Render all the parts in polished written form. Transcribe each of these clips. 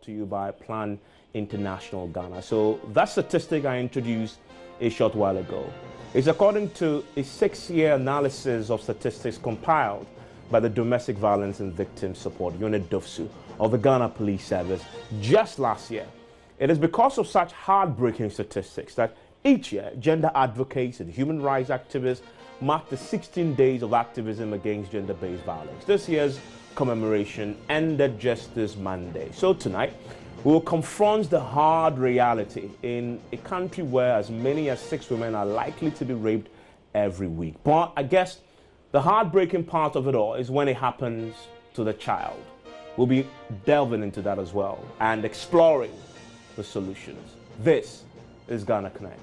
to you by Plan International Ghana. So that statistic I introduced a short while ago is according to a 6-year analysis of statistics compiled by the Domestic Violence and Victim Support Unit DOVVSU of the Ghana Police Service just last year. It is because of such heartbreaking statistics that each year gender advocates and human rights activists mark the 16 days of activism against gender-based violence. This year's commemoration ended just this Monday. So tonight, we will confront the hard reality in a country where as many as 6 women are likely to be raped every week. But I guess the heartbreaking part of it all is when it happens to the child. We'll be delving into that as well and exploring the solutions. This is Ghana Connect.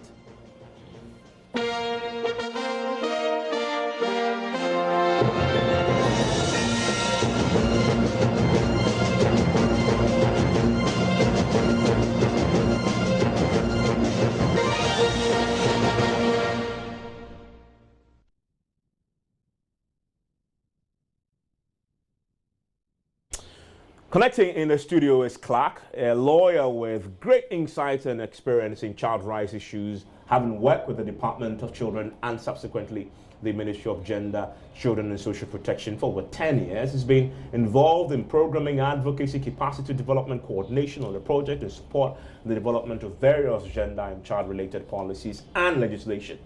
Connecting in the studio is Clark, a lawyer with great insight and experience in child rights issues, having worked with the Department of Children and subsequently the Ministry of Gender, Children and Social Protection for over 10 years. He's been involved in programming, advocacy, capacity development, coordination on the project and support the development of various gender and child-related policies and legislation.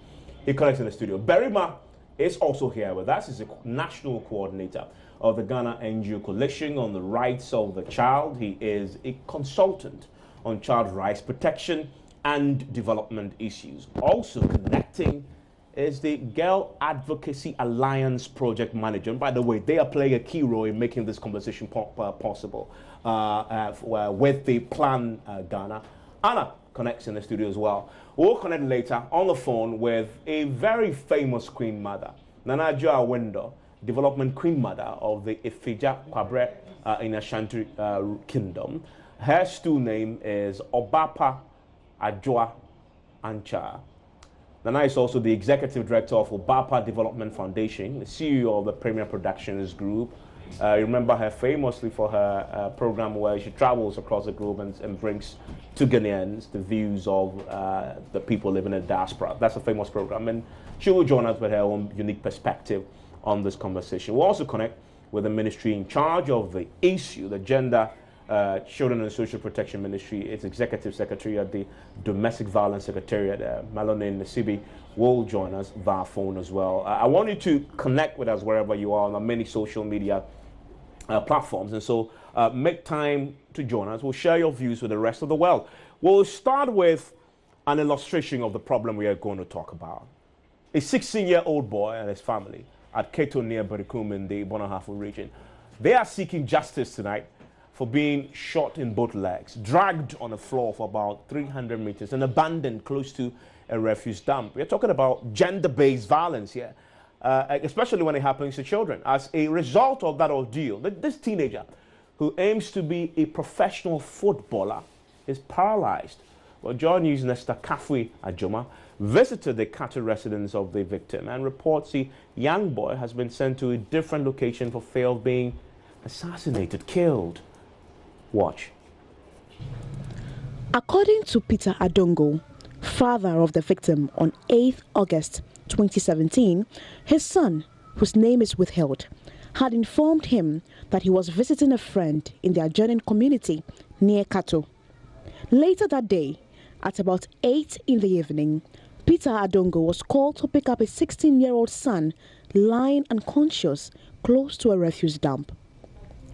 He connects in the studio. Berima is also here with us. He's a national coordinator of the Ghana NGO Coalition on the Rights of the Child. He is a consultant on child rights protection and development issues. Also connecting is the Girl Advocacy Alliance project manager. And by the way, they are playing a key role in making this conversation possible with the Plan Ghana. Anna connects in the studio as well. We'll connect later on the phone with a very famous Queen Mother, Nana Joa Wendo, Development Queen Mother of the Ifija Kwabre in Ashanti Kingdom. Her stool name is Obapa Adjoa Ancha. Nana is also the Executive Director of Obapa Development Foundation, the CEO of the Premier Productions Group. You remember her famously for her program where she travels across the globe and brings to Ghanaians the views of the people living in the diaspora. That's a famous program, and she will join us with her own unique perspective on this conversation. We'll also connect with the ministry in charge of the issue, the Gender, Children and Social Protection Ministry. Its Executive Secretary at the Domestic Violence Secretariat, Malone Nasibi, will join us via phone as well. I want you to connect with us wherever you are on the many social media platforms, and so make time to join us. We'll share your views with the rest of the world. We'll start with an illustration of the problem we are going to talk about. A 16-year-old boy and his family at Keto near Barikum in the Bonahafu region. They are seeking justice tonight for being shot in both legs, dragged on the floor for about 300 meters and abandoned close to a refuse dump. We're talking about gender-based violence here, especially when it happens to children. As a result of that ordeal, this teenager, who aims to be a professional footballer, is paralyzed. Well, JoyNews Nesta Kafui Ajoma visited the Kato residence of the victim and reports the young boy has been sent to a different location for fear of being assassinated, killed. Watch. According to Peter Adongo, father of the victim, on 8th August 2017, his son, whose name is withheld, had informed him that he was visiting a friend in the adjoining community near Kato. Later that day, at about 8 in the evening, Peter Adongo was called to pick up his 16-year-old son lying unconscious close to a refuse dump.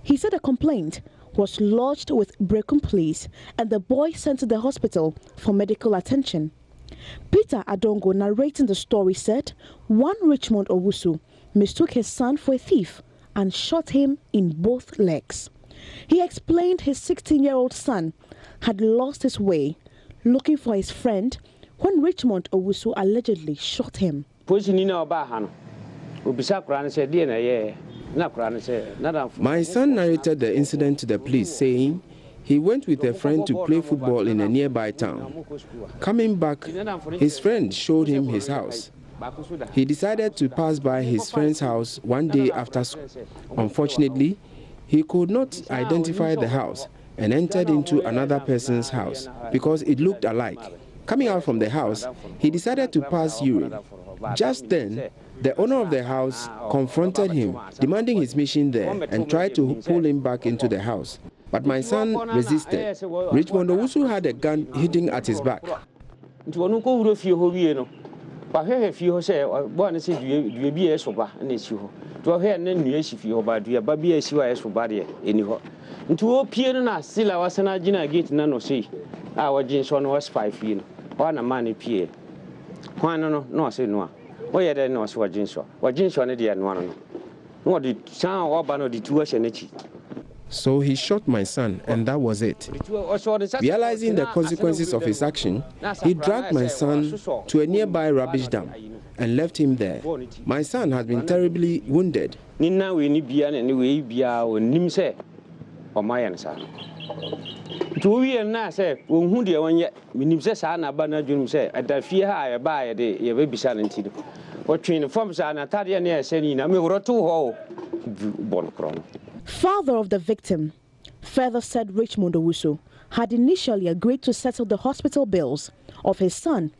He said a complaint was lodged with Brekum police and the boy sent to the hospital for medical attention. Peter Adongo, narrating the story, said one Richmond Owusu mistook his son for a thief and shot him in both legs. He explained his 16-year-old son had lost his way looking for his friend when Richmond Owusu allegedly shot him. My son narrated the incident to the police, saying he went with a friend to play football in a nearby town. Coming back, his friend showed him his house. He decided to pass by his friend's house one day after school. Unfortunately, he could not identify the house and entered into another person's house because it looked alike. Coming out from the house, he decided to pass urine. Just then, the owner of the house confronted him, demanding his mission there, and tried to pull him back into the house. But my son resisted. Richmond DOVVSU had a gun hitting at his back. So he shot my son, and that was it. Realizing the consequences of his action, he dragged my son to a nearby rubbish dump and left him there. My son has been terribly wounded. Father of the victim further said Richmond DOVVSU had initially agreed to settle the hospital bills of his son,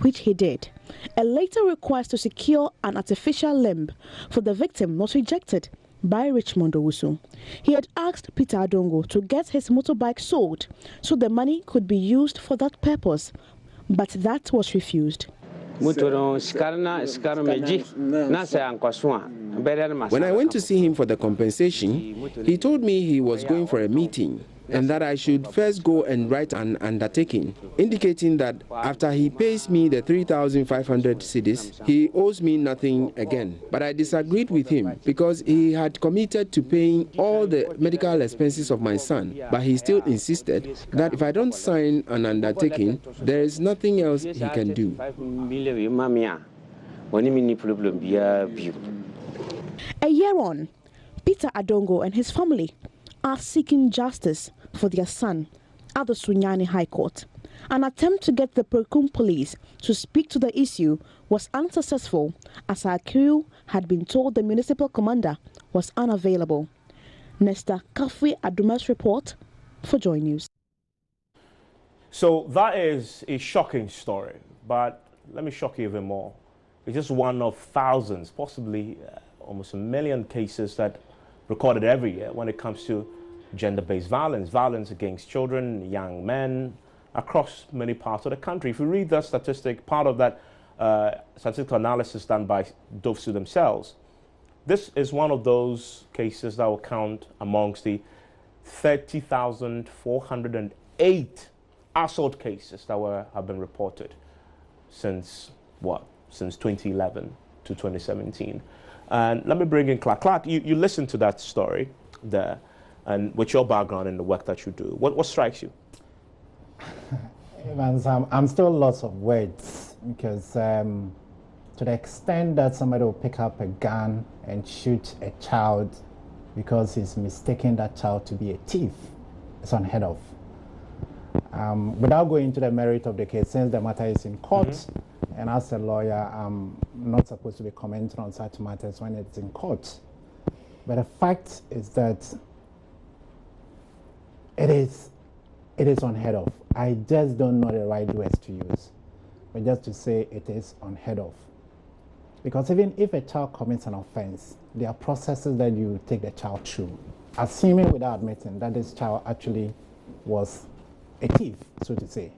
which he did. A later request to secure an artificial limb for the victim was rejected by Richmond DOVVSU. He had asked Peter Adongo to get his motorbike sold so the money could be used for that purpose, but that was refused. When I went to see him for the compensation, he told me he was going for a meeting and that I should first go and write an undertaking, indicating that after he pays me the 3,500 cedis, he owes me nothing again. But I disagreed with him because he had committed to paying all the medical expenses of my son, but he still insisted that if I don't sign an undertaking, there is nothing else he can do. A year on, Peter Adongo and his family are seeking justice for their son at the Sunyani High Court. An attempt to get the Perkum police to speak to the issue was unsuccessful, as our crew had been told the municipal commander was unavailable. Nesta Kafui Aduma's report for JoyNews. So that is a shocking story, but let me shock you even more. It's just one of thousands, possibly almost 1 million cases that recorded every year when it comes to gender-based violence, violence against children, young men, across many parts of the country. If you read that statistic, part of that statistical analysis done by DOVVSU themselves, this is one of those cases that will count amongst the 30,408 assault cases that have been reported since 2011 to 2017. And let me bring in Clark. Clark, you listened to that story there, and with your background in the work that you do, what strikes you? Evans, I'm still lots of words, because to the extent that somebody will pick up a gun and shoot a child because he's mistaking that child to be a thief, it's unheard of. Without going into the merit of the case, since the matter is in court, and as a lawyer, I'm not supposed to be commenting on such matters when it's in court. But the fact is that it is unheard of. I just don't know the right words to use, but just to say it is unheard of. Because even if a child commits an offense, there are processes that you take the child through, assuming without admitting that this child actually was a thief, so to say.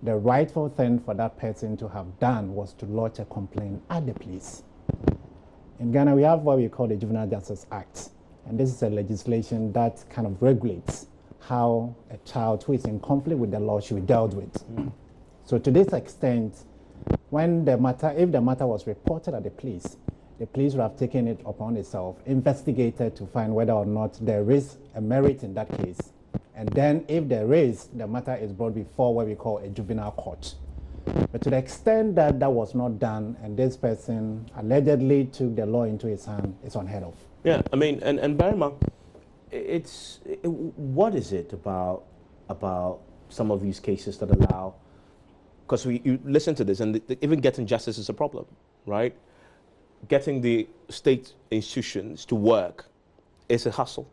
The rightful thing for that person to have done was to lodge a complaint at the police. In Ghana, we have what we call the Juvenile Justice Act, and this is a legislation that kind of regulates how a child who is in conflict with the law should be dealt with. So to this extent, if the matter was reported at the police would have taken it upon itself, investigated to find whether or not there is a merit in that case. And then if there is, the matter is brought before what we call a juvenile court. But to the extent that that was not done and this person allegedly took the law into his hand, it's unheard of. Yeah, I mean, and Barima, what is it about some of these cases that allow, because you listen to this, and even getting justice is a problem, right? Getting the state institutions to work is a hustle.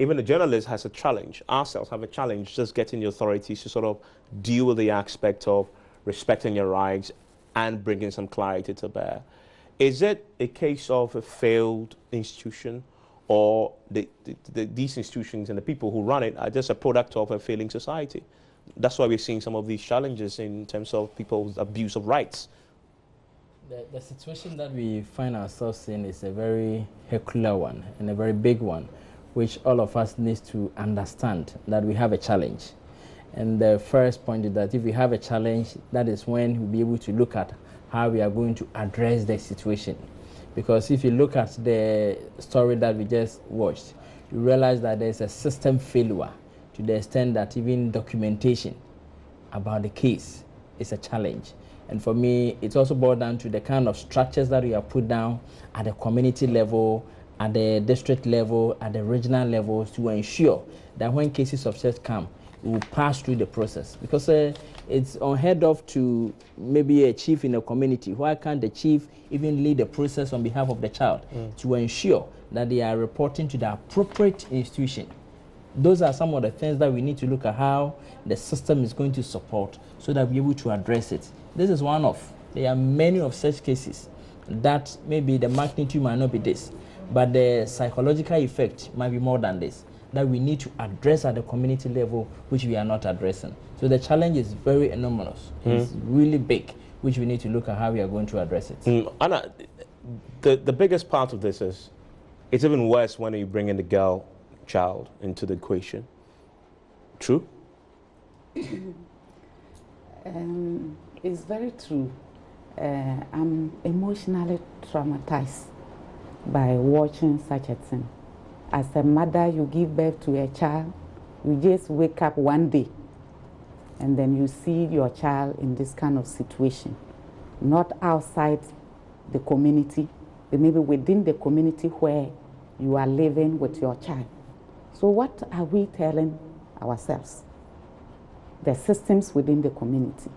even the journalist has a challenge, ourselves have a challenge just getting the authorities to sort of deal with the aspect of respecting your rights and bringing some clarity to bear. Is it a case of a failed institution, or these institutions and the people who run it are just a product of a failing society? That's why we're seeing some of these challenges in terms of people's abuse of rights. The situation that we find ourselves in is a very peculiar one and a very big one, which all of us need to understand that we have a challenge. And the first point is that if we have a challenge, that is when we'll be able to look at how we are going to address the situation. Because if you look at the story that we just watched, you realize that there's a system failure to the extent that even documentation about the case is a challenge. And for me, it's also boiled down to the kind of structures that we have put down at the community level, at the district level, at the regional levels, to ensure that when cases of such come, we will pass through the process. Because it's unheard of to maybe a chief in a community. Why can't the chief even lead the process on behalf of the child to ensure that they are reporting to the appropriate institution? Those are some of the things that we need to look at how the system is going to support so that we're able to address it. This is one of, there are many of such cases that maybe the magnitude might not be this, but the psychological effect might be more than this, that we need to address at the community level, which we are not addressing. So the challenge is very enormous. It's really big, which we need to look at how we are going to address it. Anna, the biggest part of this is, it's even worse when you bring in the girl child into the equation. True? It's very true. I'm emotionally traumatized by watching such a thing. As a mother, you give birth to a child, you just wake up one day and then you see your child in this kind of situation, not outside the community, but maybe within the community where you are living with your child. So what are we telling ourselves? The systems within the community.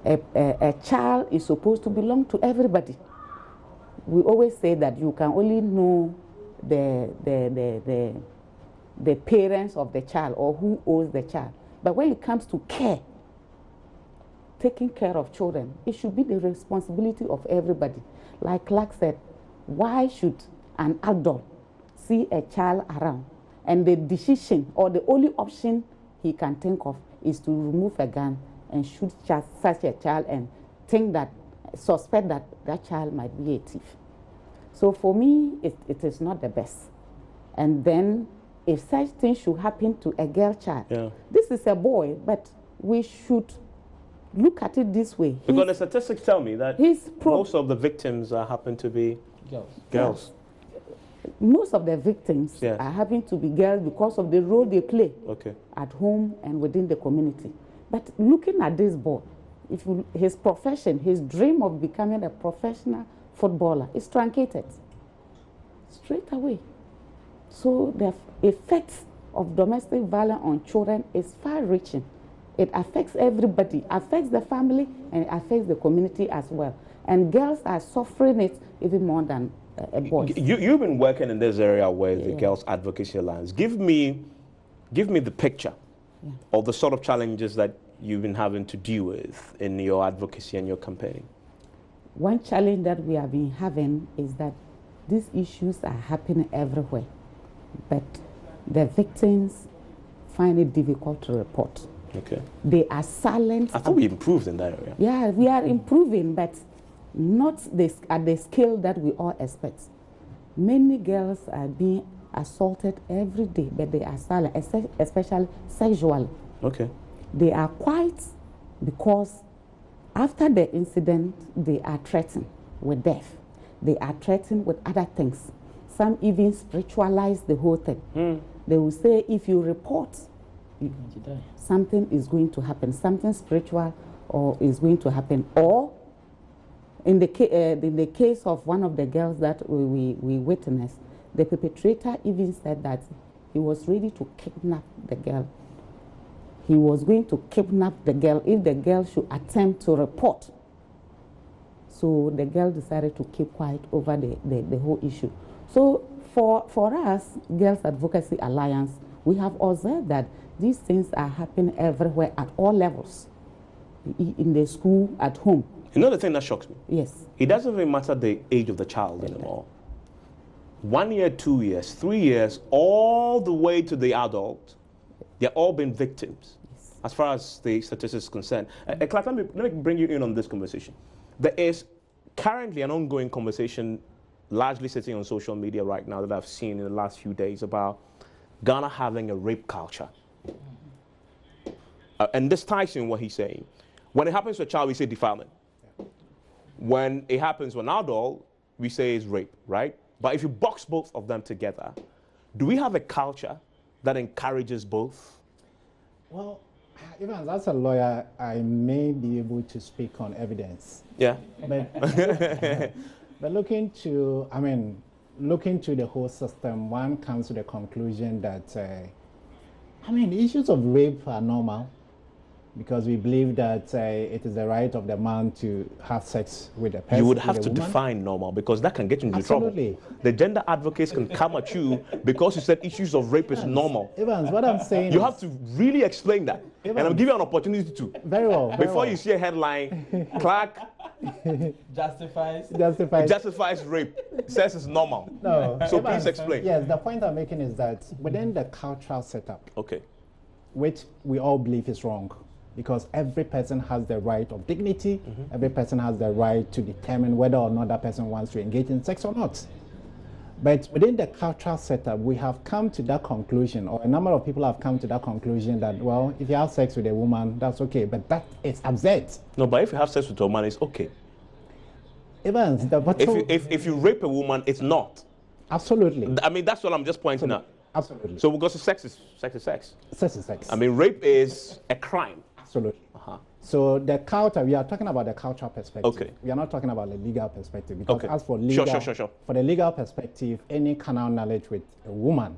A child is supposed to belong to everybody. We always say that you can only know the parents of the child or who owns the child. But when it comes to care, taking care of children, it should be the responsibility of everybody. Like Clark said, why should an adult see a child around and the decision or the only option he can think of is to remove a gun and shoot such a child and suspect that that child might be a thief? So for me, it is not the best. And then if such things should happen to a girl child, this is a boy, but we should look at it this way. Because the statistics tell me that most of the victims happen to be girls. Most of the victims are having to be girls because of the role they play at home and within the community. But looking at this boy, his profession, his dream of becoming a professional footballer is truncated straight away. So the effects of domestic violence on children is far-reaching. It affects everybody, affects the family, and it affects the community as well. And girls are suffering it even more than boys. You've been working in this area where the Girls Advocacy Alliance. Give me the picture of the sort of challenges that you've been having to deal with in your advocacy and your campaigning. One challenge that we have been having is that these issues are happening everywhere, but the victims find it difficult to report. Okay. They are silent. I thought we improved in that area. Yeah, we are improving, but not at the scale that we all expect. Many girls are being assaulted every day, but they are silent, especially sexually. Okay. They are quiet because after the incident, they are threatened with death. They are threatened with other things. Some even spiritualize the whole thing. They will say, if you report, something is going to happen, something spiritual or is going to happen. Or in the case of one of the girls that we witnessed, the perpetrator even said that he was ready to kidnap the girl. He was going to kidnap the girl if the girl should attempt to report. So the girl decided to keep quiet over the whole issue. So for us, Girls Advocacy Alliance, we have observed that these things are happening everywhere at all levels, in the school, at home. You know the thing that shocks me? Yes. It doesn't even matter the age of the child anymore. 1 year, 2 years, 3 years, all the way to the adult, they're all been victims, yes, as far as the statistics is concerned. Clark, let me bring you in on this conversation. There is currently an ongoing conversation, largely sitting on social media right now, that I've seen in the last few days about Ghana having a rape culture. And this ties in what he's saying. When it happens to a child, we say defilement. When it happens to an adult, we say it's rape, right? But if you box both of them together, do we have a culture that encourages both? Well, even as a lawyer, I may be able to speak on evidence. Yeah. But, but looking to the whole system, one comes to the conclusion that, issues of rape are normal, because we believe that it is the right of the man to have sex with a person. You would have to define normal, because that can get you into Absolutely. trouble. The gender advocates can come at you because you said issues of rape is normal. Evans, what I'm saying You is, have to really explain that. And I'm giving you an opportunity to. Very well. Before you see a headline, Clark justifies rape, says it's normal. No. So Evans, please explain. Yes, the point I'm making is that within the cultural setup, Okay. which we all believe is wrong, because every person has the right of dignity, every person has the right to determine whether or not that person wants to engage in sex or not. But within the cultural setup, we have come to that conclusion, or a number of people have come to that conclusion that, well, if you have sex with a woman, that's okay, but that is absurd. No, but if you have sex with a woman, it's okay. Evans, the bottom, If you rape a woman, it's not. Absolutely. I mean, that's what I'm just pointing out. Absolutely. So because sex is sex. Sex is sex. I mean, rape is a crime. Absolutely. So the culture, we are talking about the cultural perspective. Okay. We are not talking about the legal perspective. Because Okay. as for legal, Sure. for the legal perspective, any carnal knowledge with a woman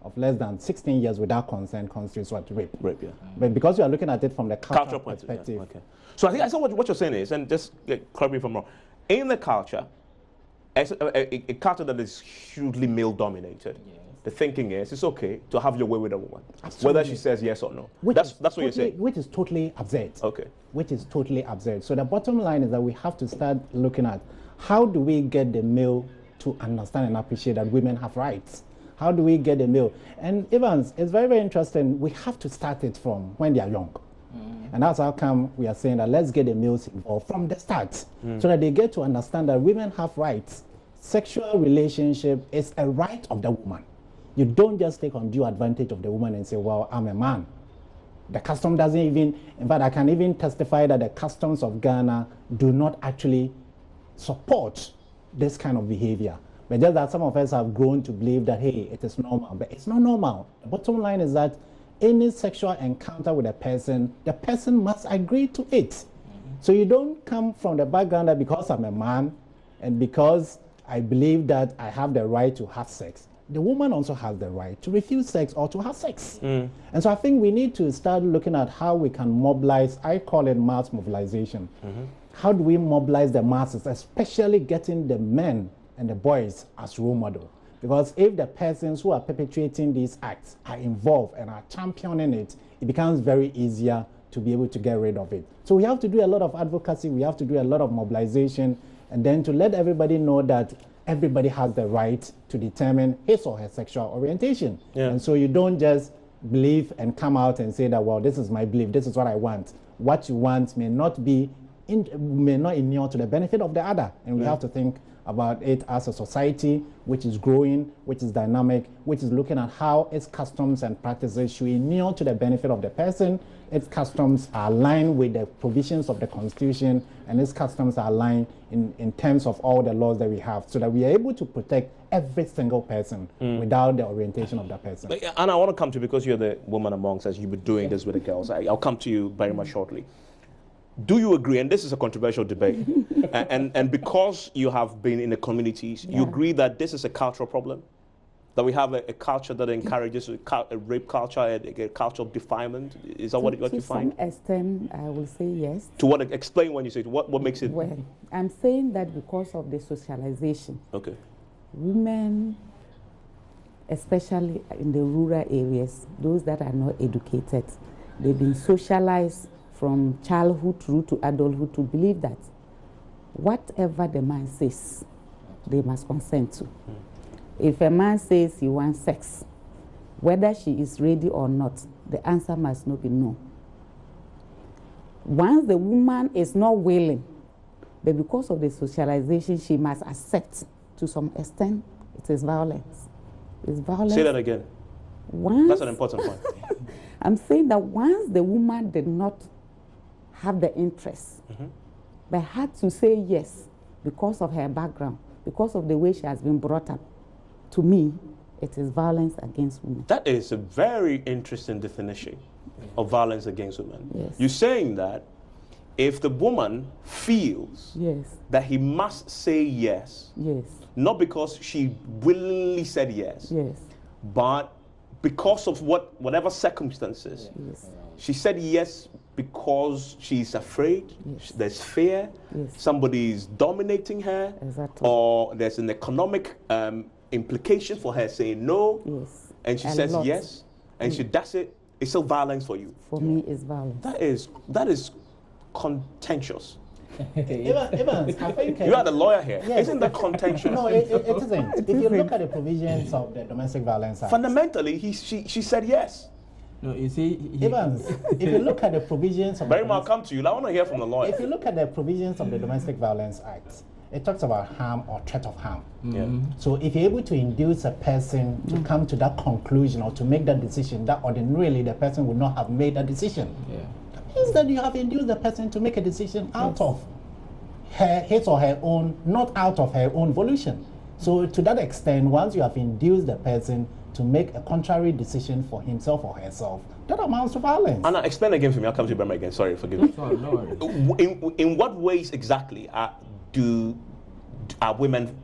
of less than 16 years without consent constitutes what? Rape. Rape, yeah. But because you are looking at it from the cultural Point of view, perspective. yeah. Okay. So I think I saw what you're saying is, and just correct me if I'm wrong, in the culture, a culture that is hugely male-dominated, the thinking is it's okay to have your way with a woman, whether she says yes or no. That's what you're saying. Which is totally absurd. Okay. Which is totally absurd. So the bottom line is that we have to start looking at how do we get the male to understand and appreciate that women have rights? How do we get the male? And Evans, it's very, very interesting. We have to start it from when they are young. And that's how come we are saying that let's get the males involved from the start, so that they get to understand that women have rights. Sexual relationship is a right of the woman. You don't just take undue advantage of the woman and say, well, I'm a man. The custom doesn't even, in fact, I can even testify that the customs of Ghana do not actually support this kind of behavior. But just that some of us have grown to believe that, hey, it is normal. But it's not normal. The bottom line is that any sexual encounter with a person, the person must agree to it. So you don't come from the background that because I'm a man and because I believe that I have the right to have sex, the woman also has the right to refuse sex or to have sex. And so I think we need to start looking at how we can mobilize, I call it mass mobilization. How do we mobilize the masses, especially getting the men and the boys as role model? Because if the persons who are perpetrating these acts are involved and are championing it, it becomes very easier to be able to get rid of it. So we have to do a lot of advocacy, we have to do a lot of mobilization, and then to let everybody know that everybody has the right to determine his or her sexual orientation. And so you don't just believe and come out and say that, well, this is my belief, this is what I want. What you want may not inure to the benefit of the other. And we have to think about it as a society which is growing, which is dynamic, which is looking at how its customs and practices should inure to the benefit of the person. Its customs are aligned with the provisions of the Constitution, and its customs are aligned in terms of all the laws that we have, so that we are able to protect every single person without the orientation of that person. And I want to come to you because you're the woman amongst us, you've been doing this with the girls. I'll come to you very much shortly. Do you agree, and this is a controversial debate, and because you have been in the communities, you agree that this is a cultural problem? That we have a culture that encourages a rape culture, a culture of defilement? Is that what you find? To some extent, I will say yes. To what? Explain when you say it. What makes it? Well, I'm saying that because of the socialization. Okay. Women especially in the rural areas, those that are not educated. They've been socialized from childhood through to adulthood to believe that whatever the man says, they must consent to. If a man says he wants sex, whether she is ready or not, the answer must not be no. Once the woman is not willing, but because of the socialization, she must accept to some extent, it is violence. It's violence. Say that again. That's an important point. I'm saying that once the woman did not have the interest, but had to say yes because of her background, because of the way she has been brought up, to me, it is violence against women. That is a very interesting definition of violence against women. Yes. You're saying that if the woman feels Yes. that he must say yes, Yes. not because she willingly said yes, Yes. but because of whatever circumstances, Yes. she said yes because she's afraid, Yes. there's fear, Yes. somebody is dominating her, Exactly. or there's an economic implication for her saying no, Yes. and she A says lot. yes, and she does it, it's still violence for you. For me, it's violence. That is contentious. Evans, I think You are the lawyer here. Yes. Isn't that contentious? no, it isn't. If you look at the provisions of the Domestic Violence Act, Fundamentally, she said yes. No, you see, Evans, if you look at the provisions of Very the well, come to you. I want to hear from the lawyer. if you look at the provisions of the Domestic Violence Act, it talks about harm or threat of harm. Yeah. So if you're able to induce a person to come to that conclusion or to make that decision, that ordinarily the person would not have made that decision. yeah. That means that you have induced the person to make a decision out of his or her own, not out of her own volition. So to that extent, once you have induced the person to make a contrary decision for himself or herself, that amounts to violence. Anna, explain again for me. I'll come to you, Burma, again. Sorry, forgive me. Oh, no worries. In what ways exactly are women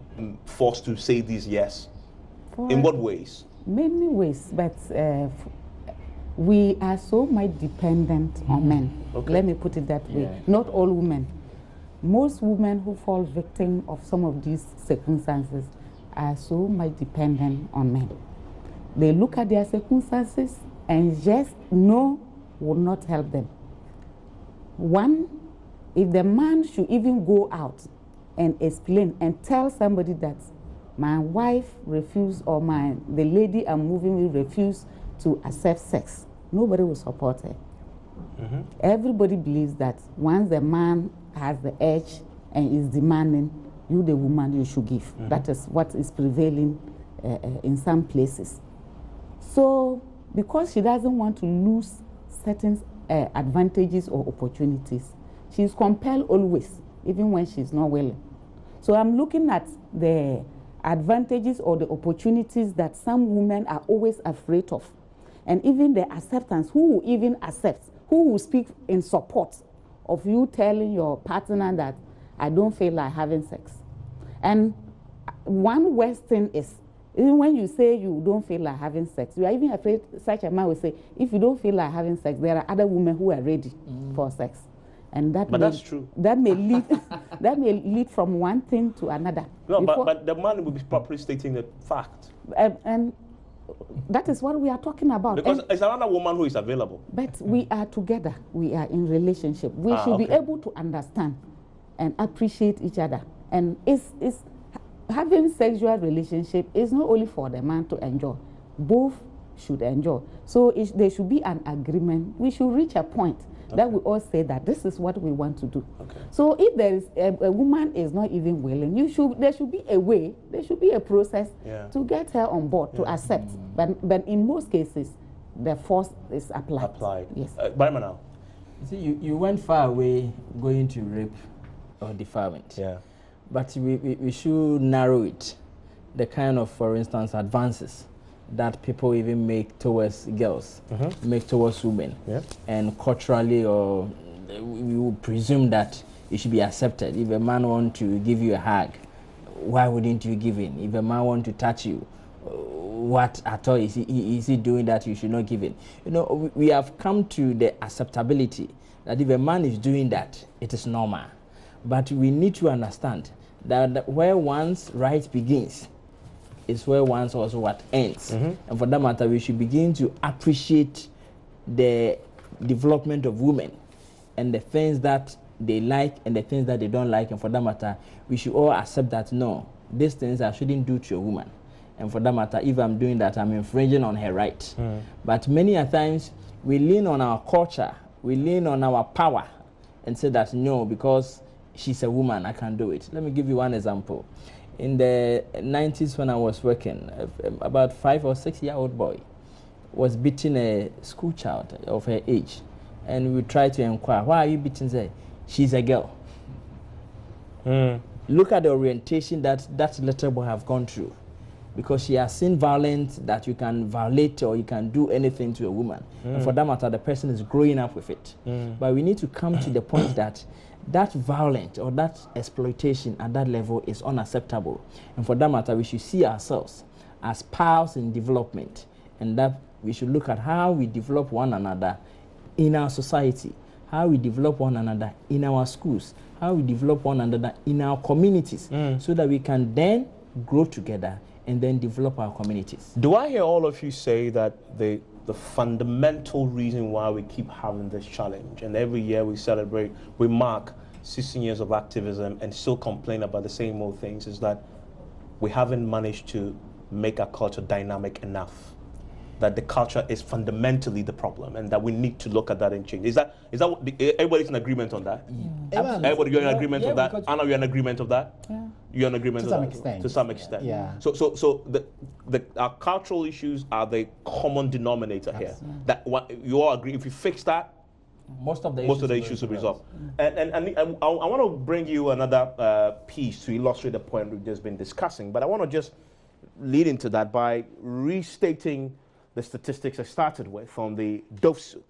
forced to say these yes? In what ways? Many ways, but we are so much dependent on men. Okay. Let me put it that way. Yeah. Not all women. Most women who fall victim of some of these circumstances are so much dependent on men. They look at their circumstances and just no will not help them. One, if the man should even go out and explain and tell somebody that my wife refused or the lady I'm moving with refused to accept sex, nobody will support her. Everybody believes that once the man has the edge and is demanding, you the woman, you should give. That is what is prevailing in some places. So because she doesn't want to lose certain advantages or opportunities, she is compelled always, even when she's not willing. So I'm looking at the advantages or the opportunities that some women are always afraid of. And even the acceptance, who will even accept, who will speak in support of you telling your partner that I don't feel like having sex. And one worst thing is, even when you say you don't feel like having sex, you are even afraid such a man will say, if you don't feel like having sex, there are other women who are ready for sex. And that But that's true. That may lead that may lead from one thing to another. No, but the man will be properly stating the fact. And that is what we are talking about. Because it's another woman who is available. But we are together. We are in relationship. We should be able to understand and appreciate each other. And it's having sexual relationship is not only for the man to enjoy. Both should enjoy. So there should be an agreement. We should reach a point that we all say that this is what we want to do. So if there is a woman is not even willing, there should be a way, there should be a process to get her on board, to accept. But in most cases, the force is applied. Yes. Barima now. See, you went far away going to rape or defilement. Yeah. But we should narrow it. The kind of, for instance, advances that people even make towards girls, make towards women. Yeah. And culturally, or we would presume that it should be accepted. If a man wants to give you a hug, why wouldn't you give in? If a man wants to touch you, what at all is he doing that you should not give in? You know, we have come to the acceptability that if a man is doing that, it is normal. But we need to understand that where one's right begins is where one's also what ends. And for that matter, we should begin to appreciate the development of women and the things that they like and the things that they don't like. And for that matter, we should all accept that no, these things I shouldn't do to a woman. And for that matter, if I'm doing that, I'm infringing on her right. But many a times we lean on our culture, we lean on our power and say that no, because she's a woman, I can't do it. Let me give you one example. In the 90s when I was working, about 5 or 6 year old boy was beating a school child of her age. And we tried to inquire, why are you beating her? She's a girl. Look at the orientation that that little boy have gone through. Because she has seen violence that you can violate or you can do anything to a woman. And for that matter, the person is growing up with it. But we need to come to the point that that violence or that exploitation at that level is unacceptable. And for that matter, we should see ourselves as pals in development, and that we should look at how we develop one another in our society, how we develop one another in our schools, how we develop one another in our communities, so that we can then grow together and then develop our communities. Do I hear all of you say that the fundamental reason why we keep having this challenge, and every year we celebrate, we mark 16 years of activism and still complain about the same old things, is that we haven't managed to make our culture dynamic enough? That the culture is fundamentally the problem, and that we need to look at that and change. Is that what everybody's in agreement on that? Everybody, you're in agreement of that? Anna, you're in agreement of that? Yeah. You're in agreement to some that? extent. To some extent. Yeah. So our cultural issues are the common denominator here. That you all agree. If you fix that, most of the issues will be resolved. And I want to bring you another piece to illustrate the point we've just been discussing. But I want to just lead into that by restating the statistics I started with from the DOVVSU.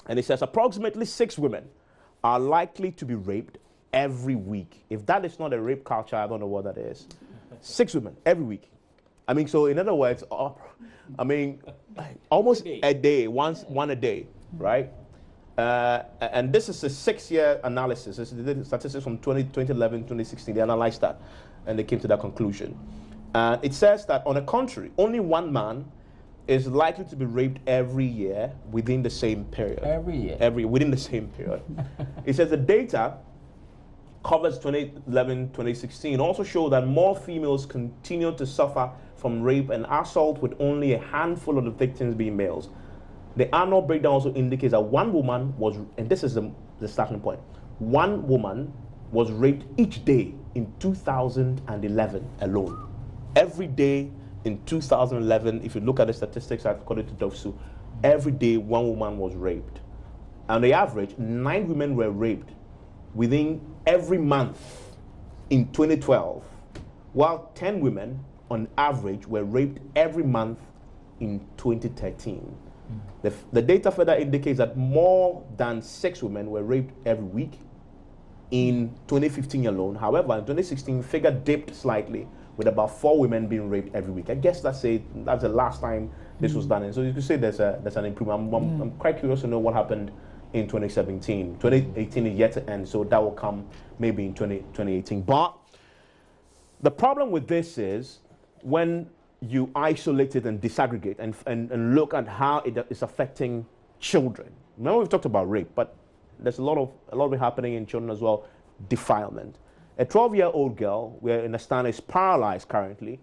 And it says approximately 6 women are likely to be raped every week. If that is not a rape culture, I don't know what that is. 6 women every week. I mean, so in other words, almost a day, one a day, right? And this is a 6-year analysis. This is the statistics from 2011, 2016. They analyzed that, and they came to that conclusion. It says that, on the contrary, only 1 man is likely to be raped every year within the same period. Every year? Within the same period. It says the data covers 2011, 2016 also show that more females continue to suffer from rape and assault, with only a handful of the victims being males. The annual breakdown also indicates that 1 woman was, and this is the starting point, 1 woman was raped each day in 2011 alone. Every day in 2011, if you look at the statistics according to DOVVSU, every day 1 woman was raped. On the average, 9 women were raped within every month in 2012, while 10 women on average were raped every month in 2013. The data further indicates that more than 6 women were raped every week in 2015 alone. However, in 2016, figure dipped slightly, with about 4 women being raped every week. I guess that's the last time this was done. And so you could say there's an improvement. I'm quite curious to know what happened in 2017. 2018 is yet to end, so that will come maybe in 2018. But the problem with this is when you isolate it and disaggregate and look at how it is affecting children. Now we've talked about rape, but there's a lot of it happening in children as well. Defilement. A 12-year-old girl, we understand, is paralyzed currently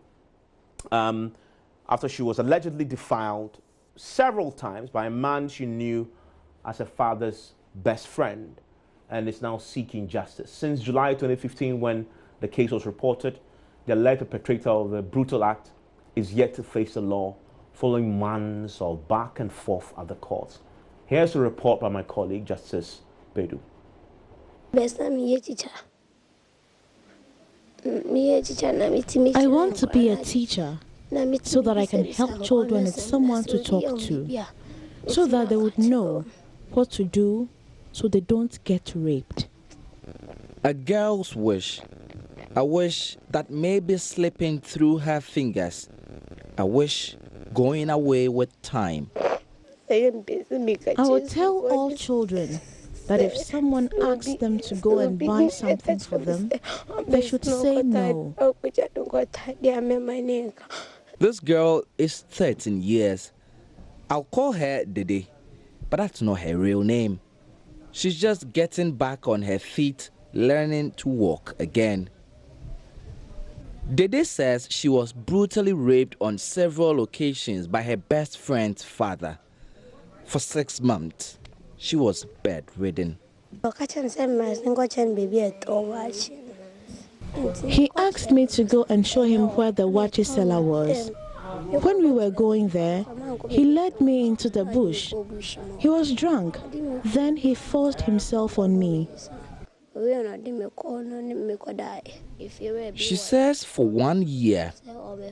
after she was allegedly defiled several times by a man she knew as her father's best friend, and is now seeking justice. Since July 2015, when the case was reported, the alleged perpetrator of the brutal act is yet to face the law, following months of back and forth at the courts. Here's a report by my colleague, Justice Bedu. I want to be a teacher so that I can help children with someone to talk to, so that they would know what to do so they don't get raped. A girl's wish, a wish that may be slipping through her fingers, a wish going away with time. I will tell all children that if someone asks them to go and buy something for them, they should say no. This girl is 13 years. I'll call her Dede, but that's not her real name. She's just getting back on her feet, learning to walk again. Dede says she was brutally raped on several occasions by her best friend's father. For 6 months, she was bedridden. He asked me to go and show him where the wachi seller was. When we were going there, he led me into the bush. He was drunk. Then he forced himself on me. She says for 1 year,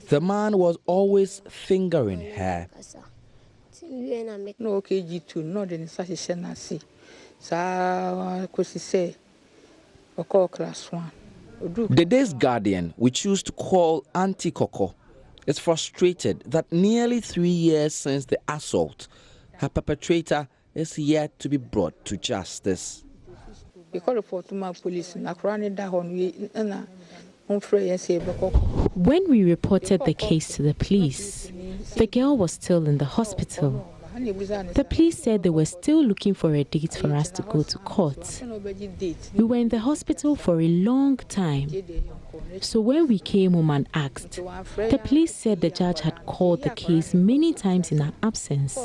the man was always fingering her. Dede's guardian, we choose to call Auntie Coco, is frustrated that nearly 3 years since the assault, her perpetrator is yet to be brought to justice. When we reported the case to the police, the girl was still in the hospital. The police said they were still looking for a date for us to go to court. We were in the hospital for a long time. So when we came home and asked, the police said the judge had called the case many times in our absence.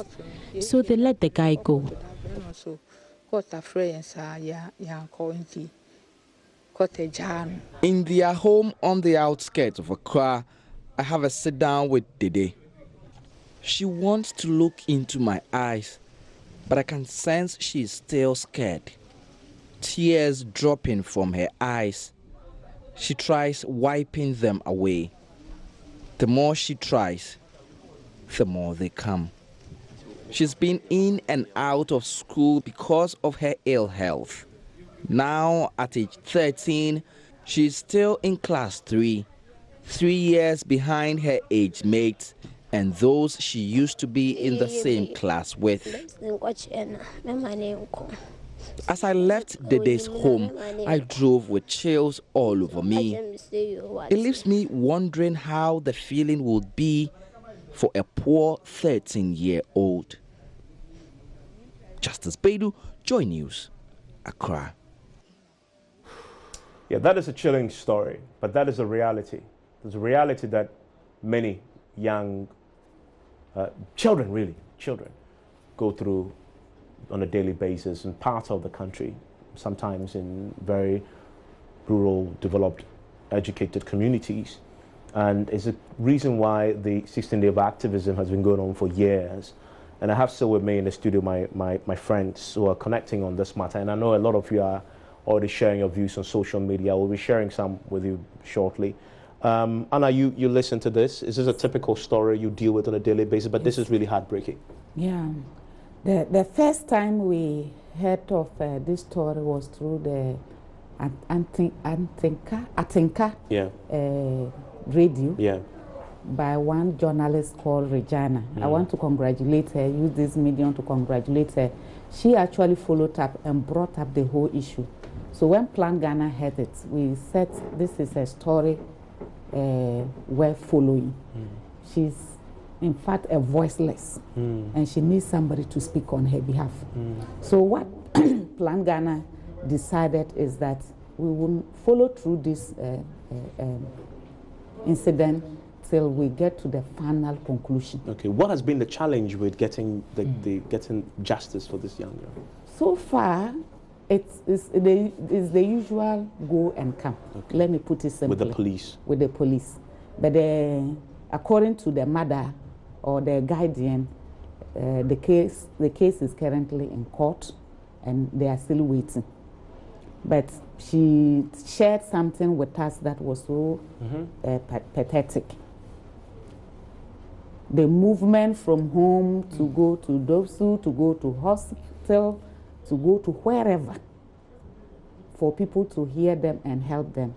So they let the guy go. In their home on the outskirts of Accra, I have a sit down with Dede. She wants to look into my eyes, but I can sense she is still scared. Tears dropping from her eyes. She tries wiping them away. The more she tries, the more they come. She's been in and out of school because of her ill health. Now, at age 13, she's still in class 3, 3 years behind her age mates and those she used to be in the same class with. As I left Dede's home, I drove with chills all over me. It leaves me wondering how the feeling would be for a poor 13-year-old. Justice Beidou, JoyNews, Accra. Yeah, that is a chilling story, but that is a reality. There's a reality that many young children go through on a daily basis in parts of the country, sometimes in very rural, developed, educated communities. And it's a reason why the 16 Days of Activism has been going on for years. And I have still with me in the studio my friends who are connecting on this matter. And I know a lot of you are already sharing your views on social media. We'll be sharing some with you shortly. Anna, you listen to this. Is this a typical story you deal with on a daily basis? But yes, this is really heartbreaking. Yeah. The first time we heard of this story was through the Atinka radio by one journalist called Regina. I want to congratulate her, use this medium to congratulate her. She actually followed up and brought up the whole issue. So when Plan Ghana heard it, we said this is a story worth following. She's in fact a voiceless, and she needs somebody to speak on her behalf. So what Plan Ghana decided is that we will follow through this incident till we get to the final conclusion. Okay, what has been the challenge with getting getting justice for this young girl? So far, it's the usual go and come. Okay. Let me put it simply. With the police? With the police. But according to the mother or the guardian, the case is currently in court and they are still waiting. But she shared something with us that was so pathetic. The movement from home to go to DOVVSU, to go to hospital, to go to wherever, for people to hear them and help them,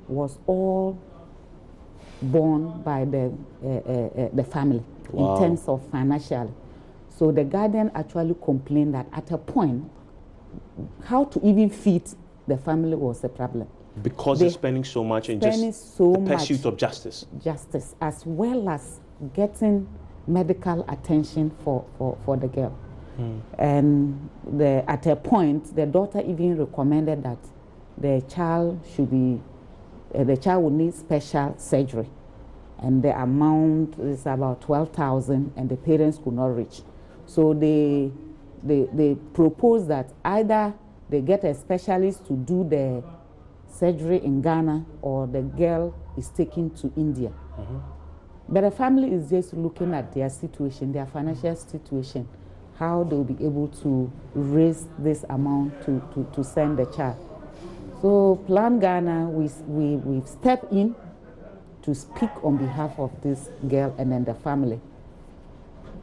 was all borne by the family. Wow. In terms of financial. So the guardian actually complained that at a point, how to even feed the family was a problem. Because they're spending so much in just the pursuit of justice. Justice, as well as getting medical attention for the girl. And at a point, the daughter even recommended that the child should be, the child would need special surgery. And the amount is about 12,000, and the parents could not reach. So they proposed that either they get a specialist to do the surgery in Ghana, or the girl is taken to India. But the family is just looking at their situation, their financial situation, how they'll be able to raise this amount to send the child. So Plan Ghana, we've stepped in to speak on behalf of this girl and then the family.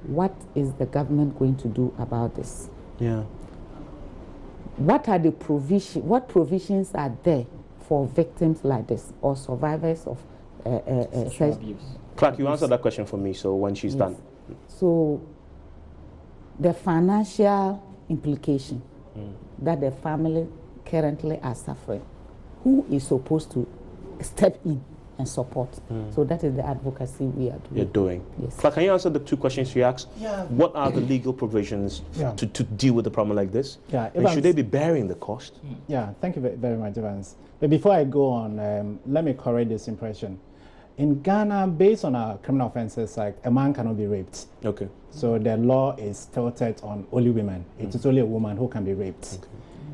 What is the government going to do about this? Yeah. What are the provisions? What provisions are there for victims like this or survivors of sexual abuse? Clark, you answer that question for me. So when she's done. So the financial implication that the family currently are suffering, who is supposed to step in and support? So that is the advocacy we are doing. You're doing. Yes. Clark, can you answer the two questions you asked? Yeah. What are the legal provisions to deal with a problem like this? Yeah. And should they be bearing the cost? Yeah, thank you very much, Evans. But before I go on, let me correct this impression. In Ghana, based on our Criminal Offences Act, a man cannot be raped. Okay. So the law is tilted on only women. It is only a woman who can be raped. Okay.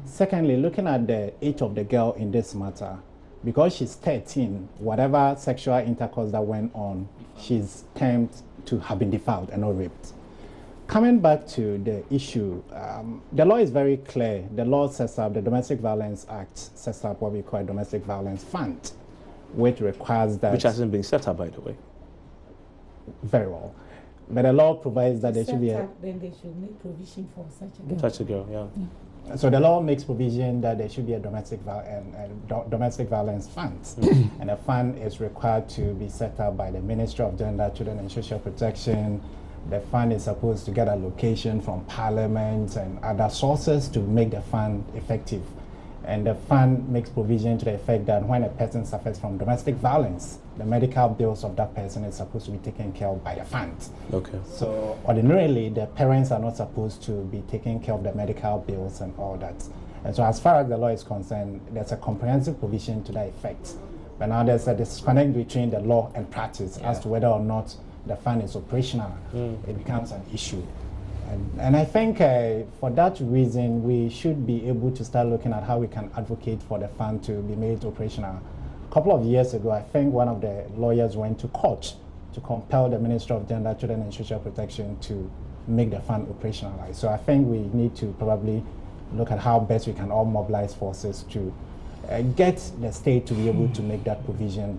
Secondly, looking at the age of the girl in this matter, because she's 13, whatever sexual intercourse that went on, she's termed to have been defiled and not raped. Coming back to the issue, the law is very clear. The law sets up, the Domestic Violence Act sets up what we call a domestic violence fund, which requires that... Which hasn't been set up, by the way. Very well. But the law provides that there should be a... Then they should make provision for such a girl. Such a girl, yeah. So the law makes provision that there should be a domestic violence fund. And a fund is required to be set up by the Ministry of Gender, Children and Social Protection. The fund is supposed to get allocation from Parliament and other sources to make the fund effective. And the fund makes provision to the effect that when a person suffers from domestic violence, the medical bills of that person is supposed to be taken care of by the fund. Okay. So ordinarily, the parents are not supposed to be taking care of the medical bills and all that. And so as far as the law is concerned, there's a comprehensive provision to that effect. But now there's a disconnect between the law and practice as to whether or not the fund is operational. It becomes an issue. And I think for that reason, we should be able to start looking at how we can advocate for the fund to be made operational. A couple of years ago, I think one of the lawyers went to court to compel the Ministry of Gender, Children and Social Protection to make the fund operationalized. So I think we need to probably look at how best we can all mobilize forces to get the state to be able to make that provision,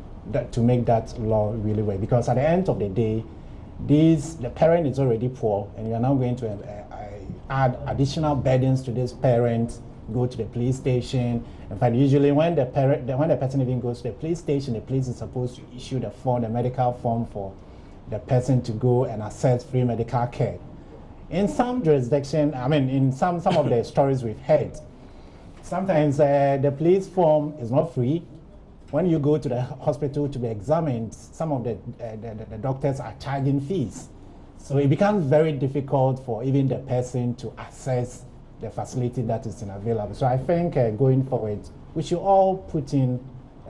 to make that law really work. Because at the end of the day, the parent is already poor, and you are now going to add additional burdens to this parent, go to the police station. In fact, usually when the person even goes to the police station, the police is supposed to issue the medical form for the person to go and access free medical care. In some jurisdiction, I mean, in some of the stories we've heard, sometimes the police form is not free. When you go to the hospital to be examined, some of the doctors are charging fees. So it becomes very difficult for even the person to access the facility that is available. So I think going forward, we should all put in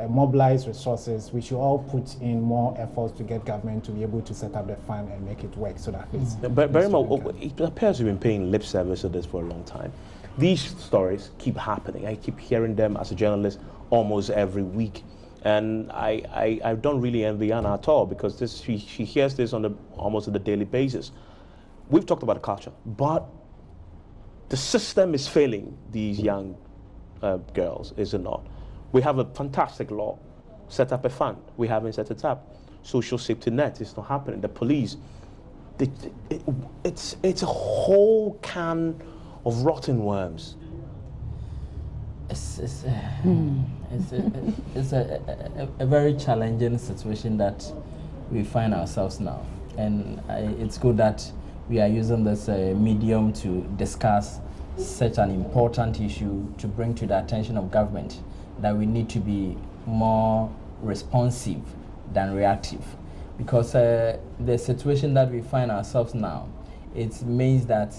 mobilize resources. We should all put in more efforts to get government to be able to set up the fund and make it work so that it's... But it appears you've been paying lip service to this for a long time. These stories keep happening. I keep hearing them as a journalist almost every week. And I don't really envy Anna at all, because she hears this on almost on a daily basis. We've talked about culture, but the system is failing these young girls, is it not? We have a fantastic law, set up a fund. We haven't set it up. Social safety net is not happening. The police, it's a whole can of rotten worms. It's a very challenging situation that we find ourselves now, and it's good that we are using this medium to discuss such an important issue to bring to the attention of government, that we need to be more responsive than reactive. Because the situation that we find ourselves now, it means that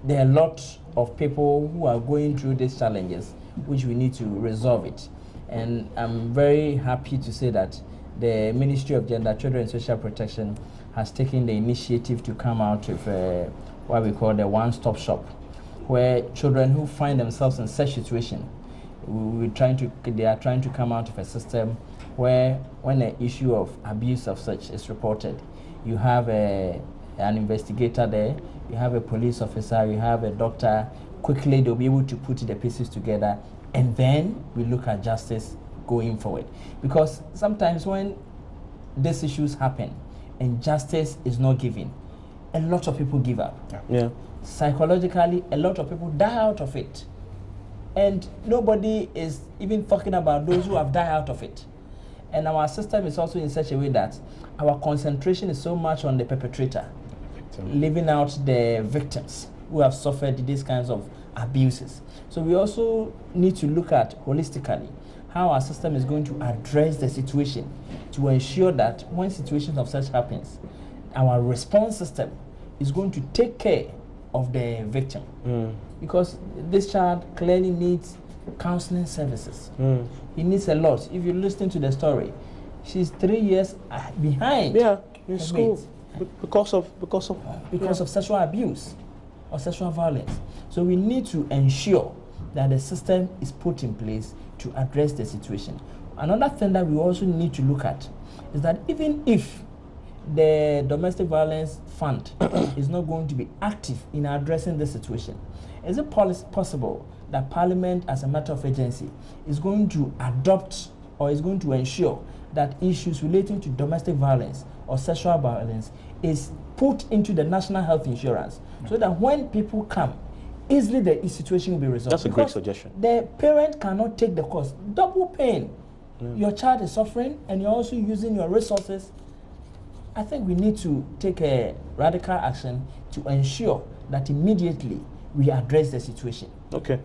there are a lot of people who are going through these challenges, which we need to resolve it. And I'm very happy to say that the Ministry of Gender, Children and Social Protection has taken the initiative to come out with what we call the one-stop shop, where children who find themselves in such situation, they are trying to come out of a system where when an issue of abuse of such is reported, you have an investigator there, you have a police officer, you have a doctor. Quickly they'll be able to put the pieces together, and then we look at justice going forward. Because sometimes when these issues happen and justice is not given, a lot of people give up. Yeah. Psychologically, a lot of people die out of it. And nobody is even talking about those who have died out of it. And our system is also in such a way that our concentration is so much on the perpetrator, leaving out the victims who have suffered these kinds of abuses. So we also need to look at holistically how our system is going to address the situation to ensure that when situations of such happens, our response system is going to take care of the victim. Because this child clearly needs counseling services. He needs a lot. If you listen to the story, she's 3 years behind. Yeah, in school because of sexual abuse or sexual violence. So we need to ensure that the system is put in place to address the situation. Another thing that we also need to look at is that even if the domestic violence fund is not going to be active in addressing the situation, is it possible that Parliament, as a matter of agency, is going to adopt or is going to ensure that issues relating to domestic violence or sexual violence is put into the national health insurance, so that when people come, easily the situation will be resolved? That's a great suggestion. The parent cannot take the cost. Double pain. Your child is suffering and you're also using your resources. I think we need to take a radical action to ensure that immediately we address the situation. Okay.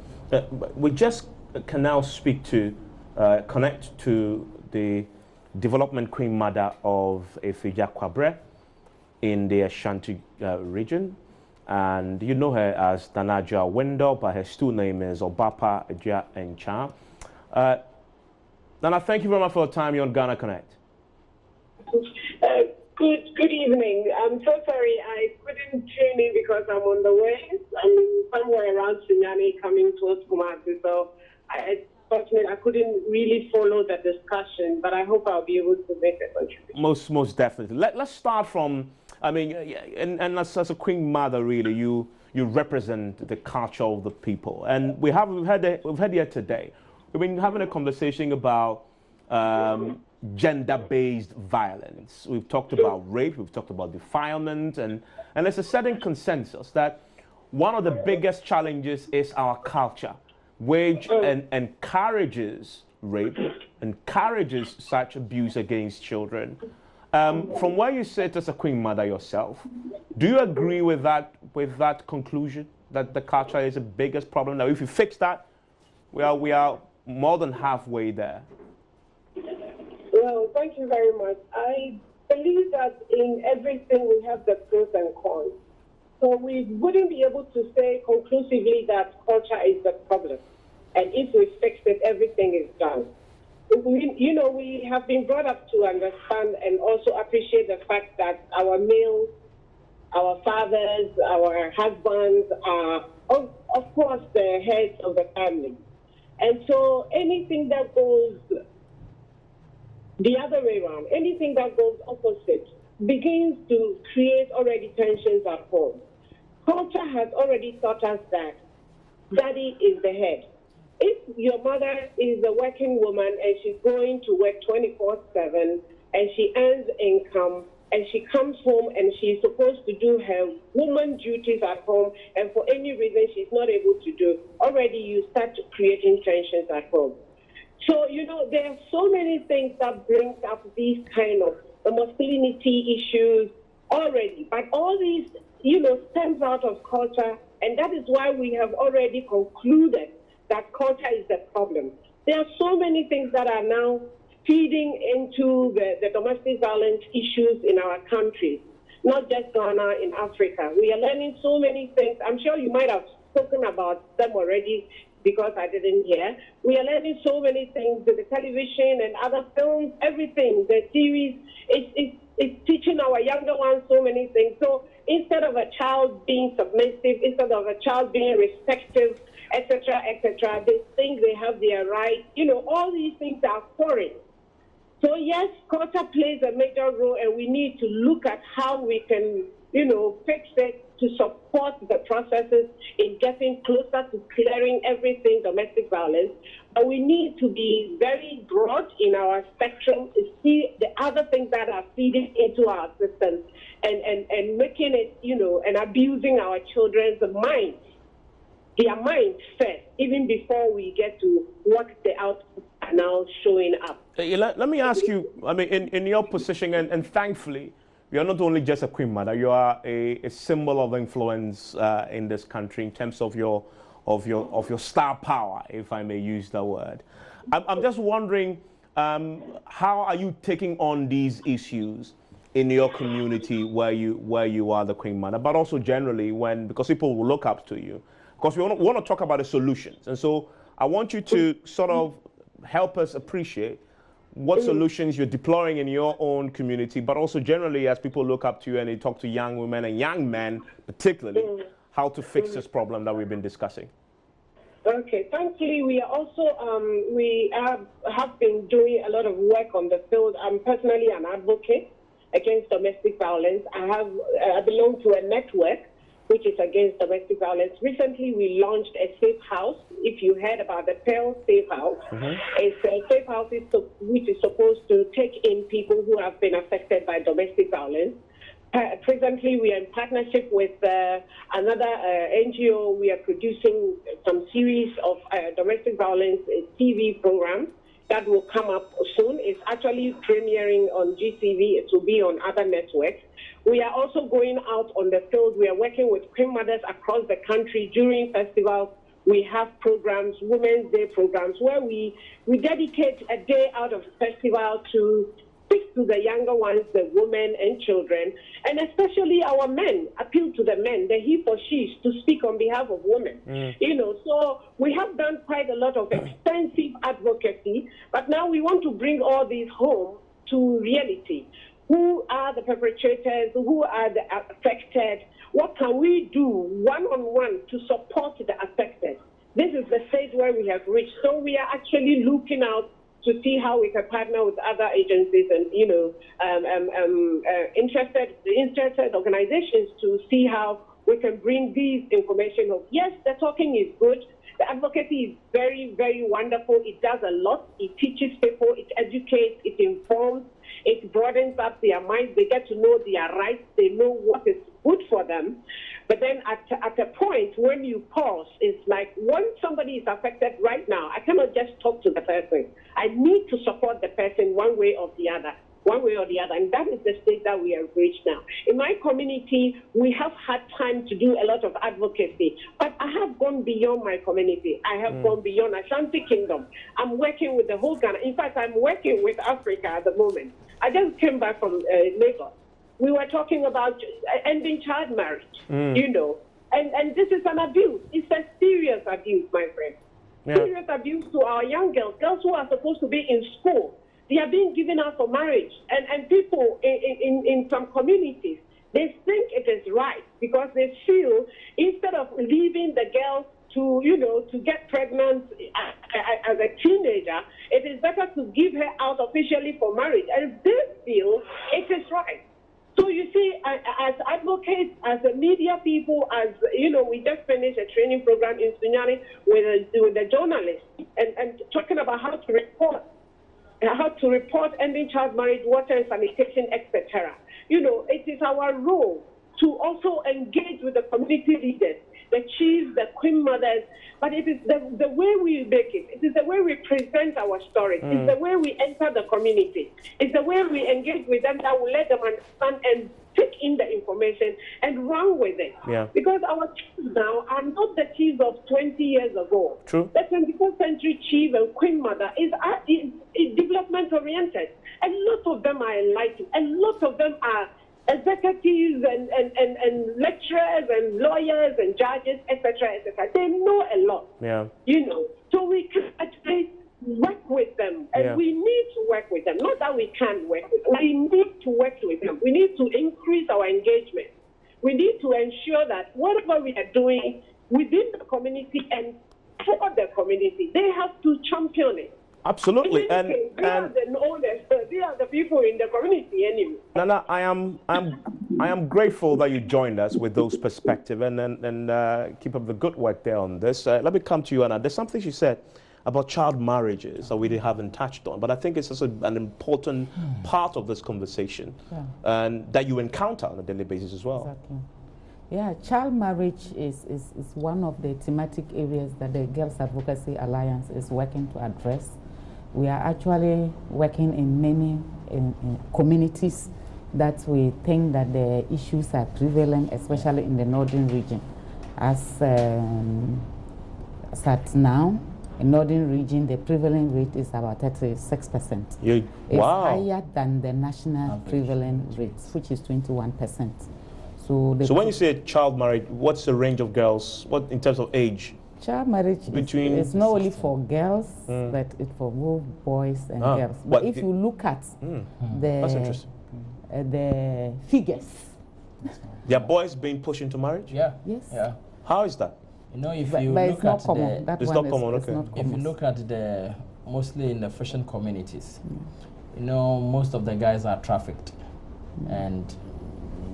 We just can now speak to, connect to the development queen mother of Efija Kwabre in the Ashanti region. And you know her as Danajua Wendo, but her stool name is Obapa Ejia Encha. Nana, thank you very much for your time. You're on Ghana Connect. Good evening. I'm so sorry I couldn't tune in because I'm on the way. I'm somewhere around Sunyani coming towards Kumasi, so fortunately I couldn't really follow the discussion, but I hope I'll be able to make a contribution. Most definitely. Let's start from, I mean, and as a queen mother, really, you represent the culture of the people, and we've had here today. We've been having a conversation about gender-based violence. We've talked about rape, we've talked about defilement, and there's a certain consensus that one of the biggest challenges is our culture, which encourages rape, encourages such abuse against children. From where you sit as a queen mother yourself, do you agree with that conclusion, that the culture is the biggest problem? Now, if you fix that, we are more than halfway there. Well, thank you very much. I believe that in everything we have the pros and cons. So we wouldn't be able to say conclusively that culture is the problem. And if we fix it, everything is done. We have been brought up to understand and also appreciate the fact that our males, our fathers, our husbands are, of course, the heads of the family. And so anything that goes the other way around, anything that goes opposite begins to create already tensions at home. Culture has already taught us that daddy is the head. If your mother is a working woman and she's going to work 24/7 and she earns income and she comes home and she's supposed to do her woman duties at home, and for any reason she's not able to do, already you start creating tensions at home. So, there are so many things that brings up these kind of masculinity issues, already. But all these, stems out of culture, and that is why we have already concluded that culture is the problem. There are so many things that are now feeding into the domestic violence issues in our countries, not just Ghana, in Africa. We are learning so many things. I'm sure you might have spoken about them already because I didn't hear. We are learning so many things with the television and other films, everything, the series. It's teaching our younger ones so many things. So instead of a child being submissive, instead of a child being respectful, etc., they think they have their right. All these things are foreign. So yes, culture plays a major role, and we need to look at how we can, fix it to support the processes in getting closer to clearing everything domestic violence. But we need to be very broad in our spectrum to see the other things that are feeding into our system and making it, and abusing our children's minds, their minds first, even before we get to what the outputs are now showing up. Let me ask you, I mean, in your position, and thankfully, you're not only just a Queen Mother, you are a symbol of influence in this country in terms of your star power, if I may use the word. I'm just wondering, how are you taking on these issues in your community where you are the Queen Mother, but also generally because people will look up to you? Because we want to talk about the solutions. And so I want you to sort of help us appreciate what solutions you're deploying in your own community, but also generally as people look up to you and they talk to young women and young men, particularly, how to fix this problem that we've been discussing. Okay, thankfully we are also, we have been doing a lot of work on the field. I'm personally an advocate against domestic violence. I belong to a network which is against domestic violence. Recently, we launched a safe house. If you heard about the Pearl Safe House, it's a safe house which is supposed to take in people who have been affected by domestic violence. Presently, we are in partnership with another NGO. We are producing some series of domestic violence TV programs that will come up soon. It's actually premiering on GTV. It will be on other networks. We are also going out on the field. We are working with Queen Mothers across the country during festivals. We have programs, Women's Day programs, where we dedicate a day out of festival to speak to the younger ones, the women and children, and especially our men, appeal to the men, the he for she's, to speak on behalf of women. So we have done quite a lot of extensive advocacy, but now we want to bring all these home to reality. Who are the perpetrators? Who are the affected? What can we do one-on-one to support the affected? This is the stage where we have reached. So we are actually looking out to see how we can partner with other agencies and, interested organizations to see how we can bring these information up. Yes, the talking is good. The advocacy is very, very wonderful. It does a lot. It teaches people. It educates. It informs. It broadens up their minds. They get to know their rights. They know what is good for them. But then at a point when you pause, it's like when somebody is affected right now, I cannot just talk to the person. I need to support the person one way or the other. And that is the state that we have reached now. In my community, we have had time to do a lot of advocacy, but I have gone beyond my community. I have gone beyond Ashanti Kingdom. I'm working with the whole Ghana. In fact, I'm working with Africa at the moment. I just came back from Lagos. We were talking about ending child marriage, and this is an abuse. It's a serious abuse, my friend. Yeah. Serious abuse to our young girls who are supposed to be in school. They are being given out for marriage. And people in some communities, they think it is right because they feel instead of leaving the girl to get pregnant as a teenager, it is better to give her out officially for marriage. And they feel it is right. So you see, as advocates, as the media people, as we just finished a training program in Sunyani with the journalists and talking about how to report ending child marriage, water and sanitation, etc. It is our role to also engage with the community leaders. the chiefs, the queen mothers, but it is the way we make it. It is the way we present our stories. It's the way we enter the community. It's the way we engage with them that will let them understand and take in the information and run with it. Yeah. Because our chiefs now are not the chiefs of 20 years ago. True. The 21st century chief and queen mother is development oriented. A lot of them are enlightened. A lot of them are executives and lecturers and lawyers and judges, etc., etc. They know a lot. Yeah. You know, so we can actually work with them, and we need to work with them. Not that we can't work with them. We need to work with them. We need to increase our engagement. We need to ensure that whatever we are doing within the community and for the community, they have to champion it. Absolutely, they are the people in the community anyway. Nana, I am grateful that you joined us with those perspectives and keep up the good work there on this. Let me come to you, Anna. There's something she said about child marriages that we haven't touched on, but I think it's also an important part of this conversation and that you encounter on a daily basis as well. Exactly. Yeah, child marriage is one of the thematic areas that the Girls Advocacy Alliance is working to address. We are actually working in many communities that we think that the issues are prevalent, especially in the northern region. As at now, in northern region, the prevalent rate is about 36%. It's higher than the national prevalent rate, which is 21%. So when you say child marriage, what's the range of girls? What in terms of age? Child marriage is not only for girls, but it's for both boys and girls. But if you look at that's interesting. The figures, there are boys being pushed into marriage? Yes. Yeah. How is that? You know, if but you it's look not at common. the, it's not common. Okay. if you look at the mostly in the Christian communities, you know, most of the guys are trafficked and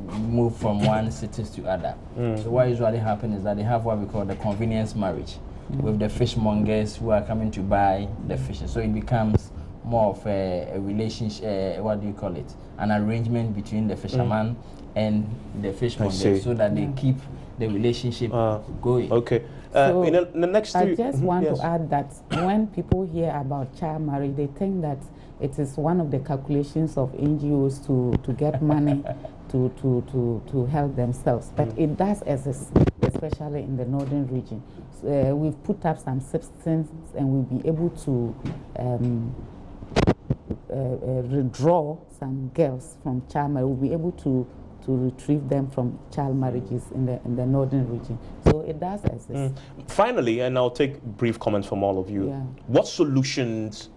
move from one cities to other. So what usually happens is that they have what we call the convenience marriage with the fishmongers who are coming to buy the fish. So it becomes more of a relationship, what do you call it? An arrangement between the fisherman and the fishmonger so that they keep the relationship going. Okay. So in the next I just want to add that when people hear about child marriage, they think that it is one of the calculations of NGOs to get money to help themselves. But it does exist, especially in the northern region. So, we've put up some substance and we'll be able to withdraw some girls from child marriage. We'll be able to retrieve them from child marriages in the northern region. So it does exist. Finally, and I'll take brief comments from all of you. What solutions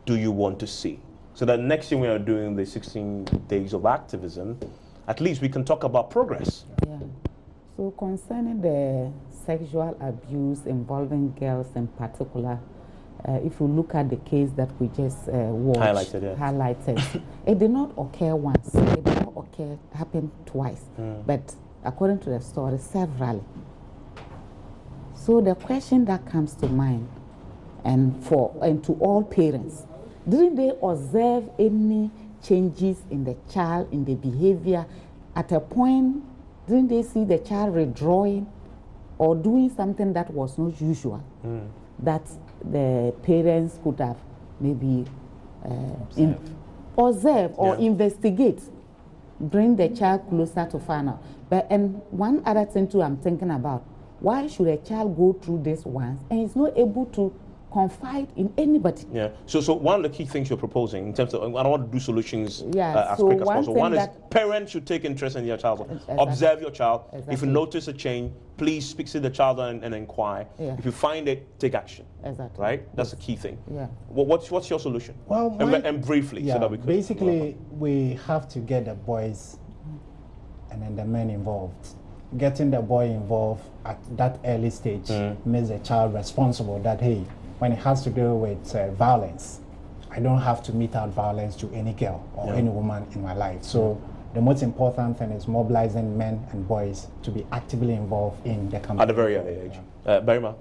do you want to see? So that next thing we are doing the 16 days of activism, at least we can talk about progress. Yeah. So concerning the sexual abuse involving girls in particular, if you look at the case that we just watched, highlighted, it did not occur once. It did not happen twice. But according to the story, severally. So the question that comes to mind, and to all parents, didn't they observe any changes in the child, in the behavior? At a point, didn't they see the child withdrawing or doing something that was not usual, that the parents could have maybe observe or investigate, bring the child closer to find out? But and one other thing too I'm thinking about, why should a child go through this once and is not able to confide in anybody? Yeah. So one of the key things you're proposing in terms of, I don't want to do solutions as quick as possible. One is parents should take interest in your child. Observe your child. If you notice a change, please speak to the child and inquire. If you find it, take action. Right? That's the key thing. What's your solution? Well, and briefly, so that we could basically we have to get the boys and then the men involved. Getting the boy involved at that early stage makes the child responsible that, hey, when it has to do with violence, I don't have to mete out violence to any girl or any woman in my life. So the most important thing is mobilizing men and boys to be actively involved in the campaign. At a very early age. Berima?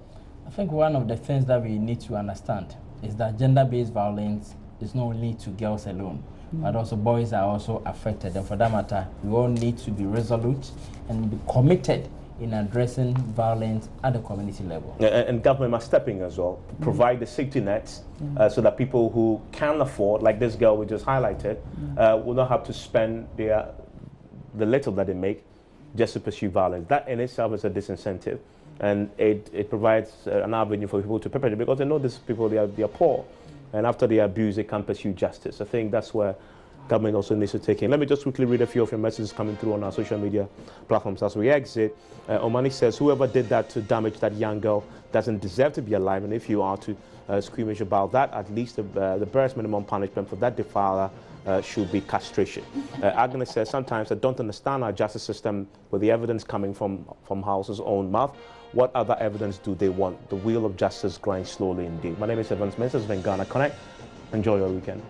I think one of the things that we need to understand is that gender-based violence is not only to girls alone, but also boys are also affected. And for that matter, we all need to be resolute and be committed in addressing violence at the community level. And government must step in as well, provide the safety nets so that people who can afford, like this girl we just highlighted, will not have to spend the little that they make just to pursue violence. That in itself is a disincentive, and it provides an avenue for people to perpetrate, because they know these people, they are poor, and after they abuse, they can't pursue justice. I think that's where government also needs to take in. Let me just quickly read a few of your messages coming through on our social media platforms as we exit. Omani says, whoever did that to damage that young girl doesn't deserve to be alive, and if you are to squeamish about that, at least the barest minimum punishment for that defiler should be castration. Agnes says, sometimes I don't understand our justice system with the evidence coming from House's own mouth. What other evidence do they want? The wheel of justice grinds slowly indeed. My name is Evans Mensah, Ghana Connect. Enjoy your weekend.